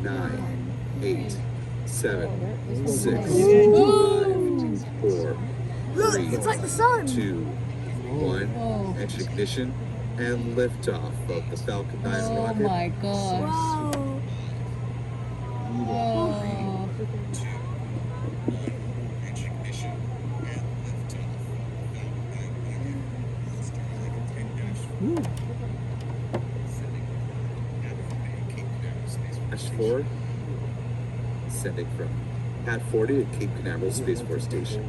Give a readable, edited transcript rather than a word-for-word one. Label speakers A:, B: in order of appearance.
A: 9, 8, 7, 6, 5, 4, 3,
B: It's like the sun.
A: 2, 1. Engine ignition and liftoff of the Falcon 9
C: Oh
A: rocket.
C: my gosh.
B: Wow.
C: Oh.
A: Dash 4, sending from Pad 40 at Cape Canaveral Space Force Station.